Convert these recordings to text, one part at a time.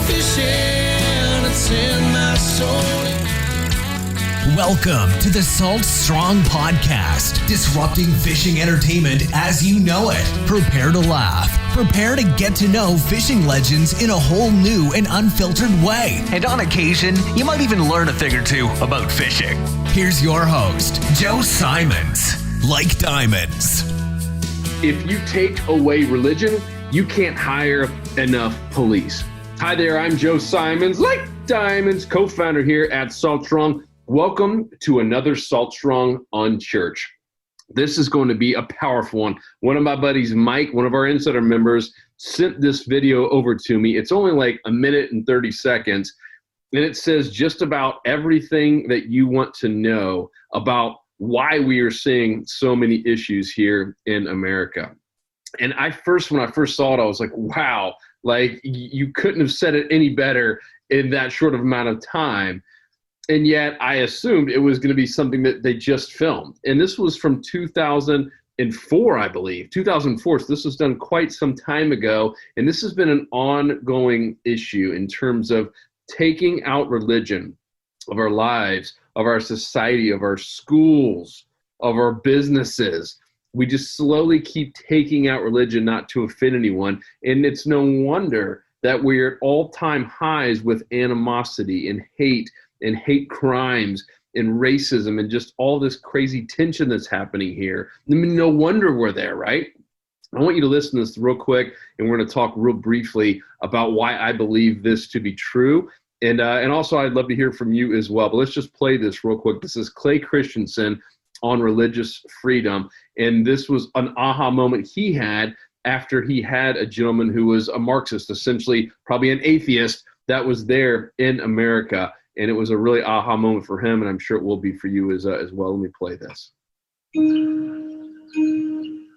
fishing, it's in my soul. Welcome to the Salt Strong Podcast, disrupting fishing entertainment as you know it. Prepare to laugh. Prepare to get to know fishing legends in a whole new and unfiltered way. And on occasion, you might even learn a thing or two about fishing. Here's your host, Joe Simons. Like diamonds. If you take away religion, you can't hire enough police. Hi there, I'm Joe Simons, like diamonds, co-founder here at Salt Strong. Welcome to another Salt Strong Unchurched. This is going to be a powerful one. One of my buddies, Mike, one of our insider members, sent this video over to me. It's only like a minute and 30 seconds, and it says just about everything that you want to know about why we are seeing so many issues here in America. And when I first saw it, I was like, wow, like you couldn't have said it any better in that short of amount of time. And yet I assumed it was going to be something that they just filmed. And this was from 2004, I believe, 2004. So this was done quite some time ago. And this has been an ongoing issue in terms of taking out religion of our lives, of our society, of our schools, of our businesses. We just slowly keep taking out religion, not to offend anyone. And it's no wonder that we're at all-time highs with animosity and hate crimes and racism and just all this crazy tension that's happening here. I mean, no wonder we're there, right? I want you to listen to this real quick, and we're going to talk real briefly about why I believe this to be true. And also, I'd love to hear from you as well. But let's just play this real quick. This is Clay Christensen on religious freedom. And this was an aha moment he had after he had a gentleman who was a Marxist, essentially probably an atheist, that was there in America. And it was a really aha moment for him, and I'm sure it will be for you as well. Let me play this.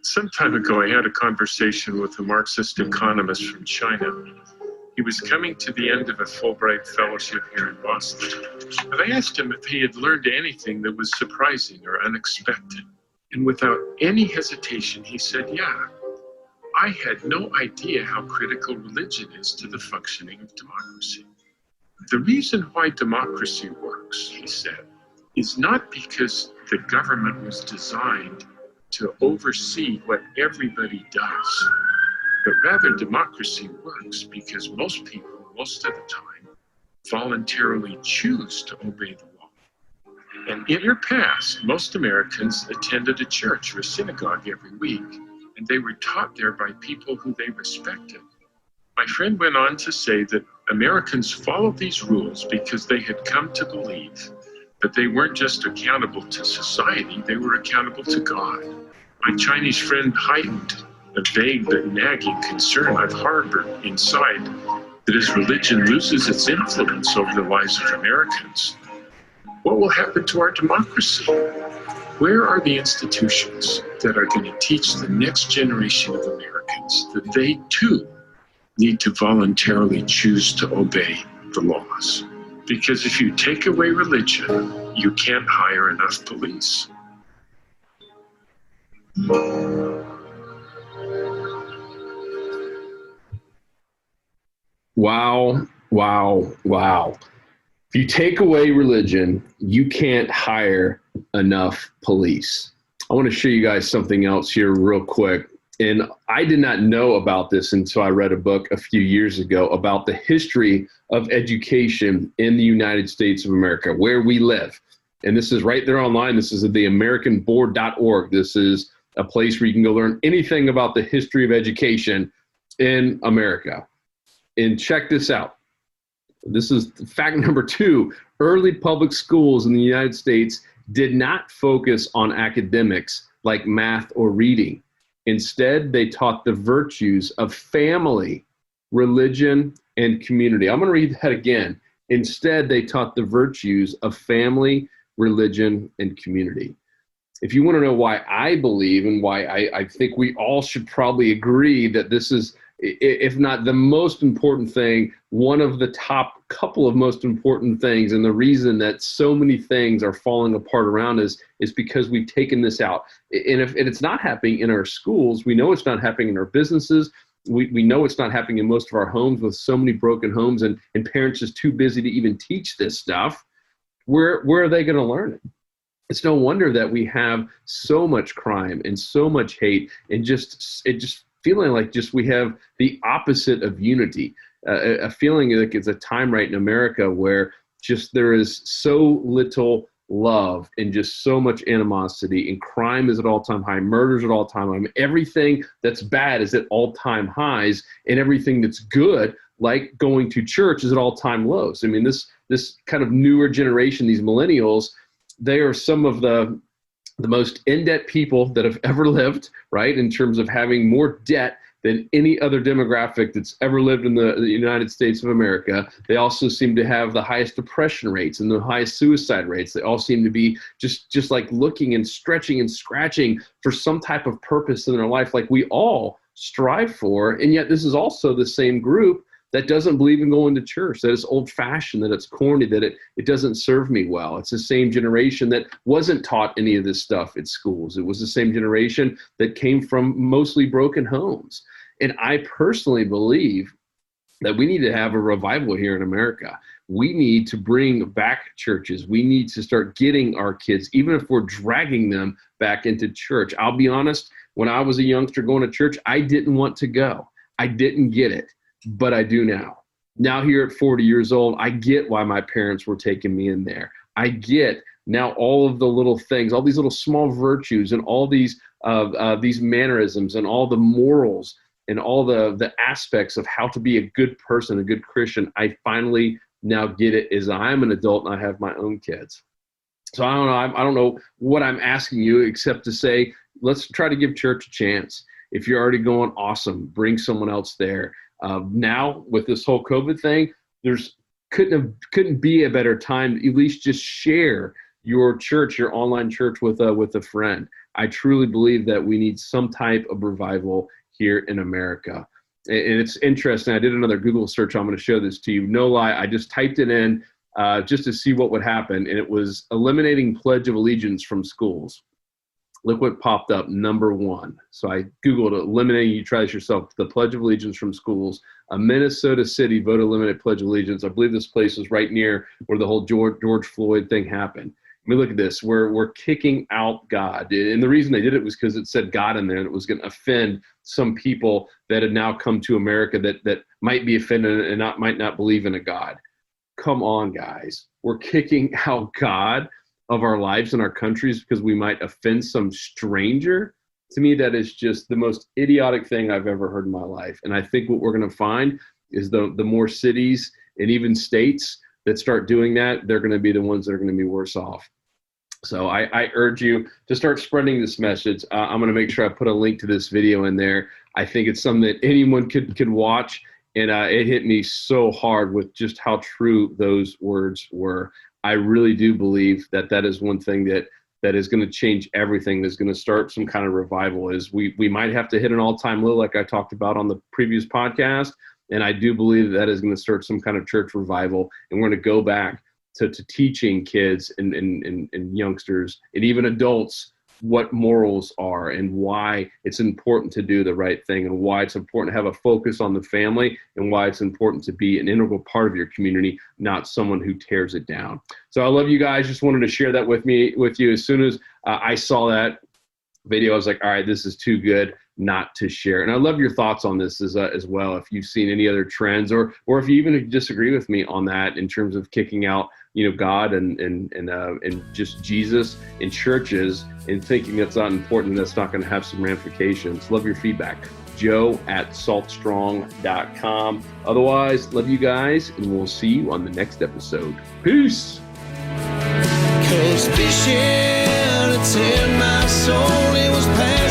Some time ago, I had a conversation with a Marxist economist from China. He was coming to the end of a Fulbright fellowship here in Boston. And I asked him if he had learned anything that was surprising or unexpected. And without any hesitation, he said, yeah, I had no idea how critical religion is to the functioning of democracy. The reason why democracy works, he said, is not because the government was designed to oversee what everybody does, but rather democracy works because most people, most of the time, voluntarily choose to obey the law. And in her past, most Americans attended a church or a synagogue every week, and they were taught there by people who they respected. My friend went on to say that Americans followed these rules because they had come to believe that they weren't just accountable to society, they were accountable to God. My Chinese friend heightened a vague but nagging concern I've harbored inside that as religion loses its influence over the lives of Americans, what will happen to our democracy? Where are the institutions that are going to teach the next generation of Americans that they too need to voluntarily choose to obey the laws? Because if you take away religion, you can't hire enough police. Wow, wow, wow. If you take away religion, you can't hire enough police. I want to show you guys something else here real quick. And I did not know about this until I read a book a few years ago about the history of education in the United States of America, where we live. And this is right there online. This is at the AmericanBoard.org. This is a place where you can go learn anything about the history of education in America. And check this out. This is fact number 2. Early public schools in the United States did not focus on academics like math or reading. Instead, they taught the virtues of family, religion, and community. I'm going to read that again. Instead, they taught the virtues of family, religion, and community. If you want to know why I believe and why I think we all should probably agree that this is, if not the most important thing, one of the top couple of most important things, and the reason that so many things are falling apart around us is because we've taken this out. And if it's not happening in our schools, we know it's not happening in our businesses, We know it's not happening in most of our homes with so many broken homes and parents just too busy to even teach this stuff. Where are they going to learn it? It's no wonder that we have so much crime and so much hate and just feeling like we have the opposite of unity. A feeling like it's a time right in America where just there is so little love and just so much animosity, and crime is at all-time high, murders at all-time high. Everything that's bad is at all-time highs, and everything that's good, like going to church, is at all-time lows. I mean, this kind of newer generation, these millennials, they are some of the most in-debt people that have ever lived, right, in terms of having more debt than any other demographic that's ever lived in the United States of America. They also seem to have the highest depression rates and the highest suicide rates. They all seem to be just like looking and stretching and scratching for some type of purpose in their life, like we all strive for. And yet this is also the same group that doesn't believe in going to church, that it's old-fashioned, that it's corny, that it doesn't serve me well. It's the same generation that wasn't taught any of this stuff at schools. It was the same generation that came from mostly broken homes. And I personally believe that we need to have a revival here in America. We need to bring back churches. We need to start getting our kids, even if we're dragging them back into church. I'll be honest, when I was a youngster going to church, I didn't want to go. I didn't get it, but I do now. Now here at 40 years old, I get why my parents were taking me in there. I get now all of the little things, all these little small virtues and all these mannerisms and all the morals and all the aspects of how to be a good person, a good Christian. I finally now get it as I'm an adult and I have my own kids. So I don't know. I don't know what I'm asking you except to say, let's try to give church a chance. If you're already going, awesome, bring someone else there. Now with this whole COVID thing, there's couldn't be a better time to at least just share your church, your online church with a friend. I truly believe that we need some type of revival here in America. And it's interesting. I did another Google search. I'm going to show this to you. No lie. I just typed it in just to see what would happen. And it was eliminating Pledge of Allegiance from schools. Look what popped up, number 1. So I Googled eliminating, you try this yourself, the Pledge of Allegiance from schools. A Minnesota city voted to eliminate Pledge of Allegiance. I believe this place was right near where the whole George Floyd thing happened. I mean, look at this. We're kicking out God. And the reason they did it was because it said God in there, and it was going to offend some people that had now come to America that might be offended and might not believe in a God. Come on, guys. We're kicking out God of our lives and our countries because we might offend some stranger. To me, that is just the most idiotic thing I've ever heard in my life. And I think what we're going to find is the more cities and even states that start doing that, they're going to be the ones that are going to be worse off. So I urge you to start spreading this message. I'm going to make sure I put a link to this video in there. I think it's something that anyone could watch. And it hit me so hard with just how true those words were. I really do believe that is one thing that is going to change everything, that's going to start some kind of revival. Is we might have to hit an all-time low like I talked about on the previous podcast. And I do believe that is going to start some kind of church revival. And we're going to go back to teaching kids and youngsters and even adults what morals are and why it's important to do the right thing and why it's important to have a focus on the family and why it's important to be an integral part of your community, not someone who tears it down. So I love you guys. Just wanted to share that with you. As soon as I saw that video, I was like, all right, this is too good not to share. And I love your thoughts on this as well. If you've seen any other trends or if you even disagree with me on that in terms of kicking out, God and just Jesus in churches and thinking that's not important, that's not going to have some ramifications. Love your feedback. joe@saltstrong.com. Otherwise, love you guys, and we'll see you on the next episode. Peace. 'Cause fishing, it's in my soul, it was pain.